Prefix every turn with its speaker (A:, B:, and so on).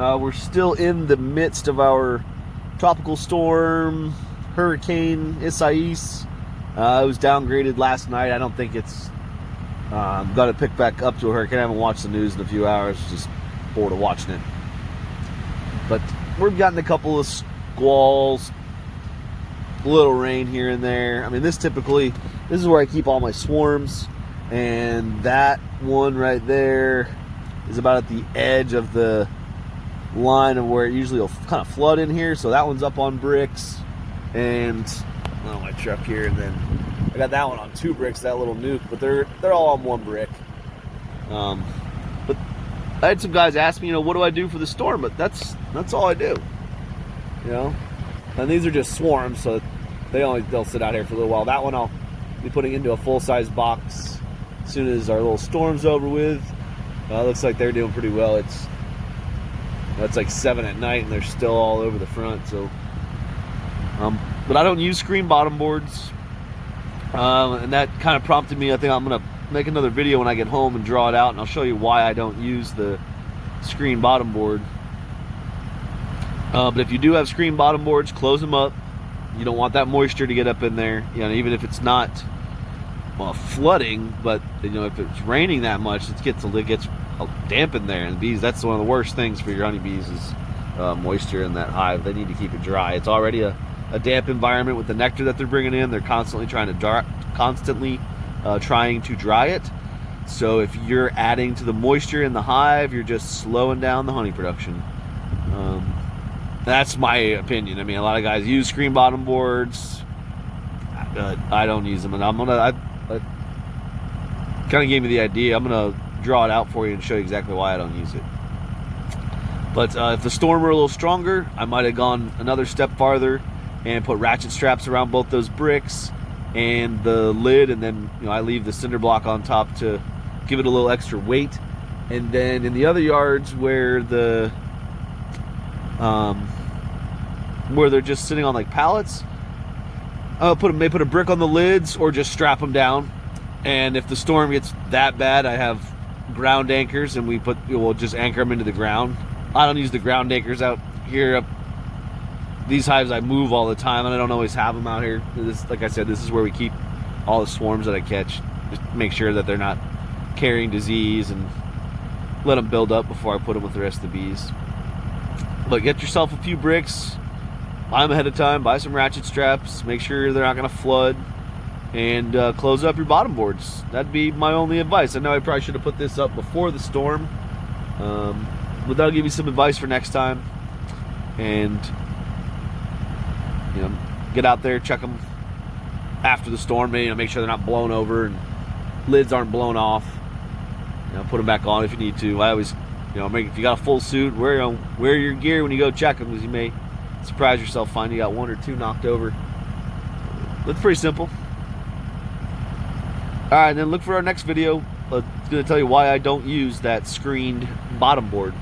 A: We're still in the midst of our tropical storm, Hurricane Isaias. It was downgraded last night. I don't think it's going to pick back up to a hurricane. I haven't watched the news in a few hours. Just bored of watching it. But we've gotten a couple of squalls, a little rain here and there. I mean, this is where I keep all my swarms. And that one right there is about at the edge of the line of where it usually will kind of flood in here. So that one's up on bricks. And my truck here, and then I got that one on 2 bricks, that little nuke, but they're all on 1 brick. But I had some guys ask me, what do I do for the storm? But that's all I do. And these are just swarms, so they'll sit out here for a little while. That one I'll be putting into a full-size box as soon as our little storm's over with. Looks like they're doing pretty well. It's like 7 at night and they're still all over the front. So, but I don't use screen bottom boards, and that kind of prompted me. I think I'm gonna make another video when I get home and draw it out, and I'll show you why I don't use the screen bottom board. But if you do have screen bottom boards, close them up. You don't want that moisture to get up in there. Even if it's not flooding, but if it's raining that much, it gets damp in there. And the bees, that's one of the worst things for your honeybees is moisture in that hive. They need to keep it dry. It's already a damp environment with the nectar that they're bringing in. They're constantly trying to dry it. So if you're adding to the moisture in the hive, you're just slowing down the honey production. That's my opinion. I mean, a lot of guys use screen bottom boards. I don't use them, and I kind of gave me the idea. I'm gonna draw it out for you and show you exactly why I don't use it. But if the storm were a little stronger, I might have gone another step farther and put ratchet straps around both those bricks and the lid, and then I leave the cinder block on top to give it a little extra weight. And then in the other yards where they're just sitting on like pallets, may put a brick on the lids or just strap them down. And if the storm gets that bad, I have ground anchors, and we'll just anchor them into the ground. I don't use the ground anchors out here. These hives I move all the time, and I don't always have them out here. Like I said, this is where we keep all the swarms that I catch. Just make sure that they're not carrying disease, and let them build up before I put them with the rest of the bees. But get yourself a few bricks, buy them ahead of time, buy some ratchet straps, make sure they're not going to flood, and close up your bottom boards. That'd be my only advice. I know I probably should have put this up before the storm, but that'll give you some advice for next time. And get out there, check them after the storm. Make sure they're not blown over and lids aren't blown off. Put them back on if you need to. I always, if you got a full suit, wear your gear when you go check them, because you may surprise yourself finding you got 1 or 2 knocked over. But it's pretty simple. All right, then look for our next video. It's going to tell you why I don't use that screened bottom board.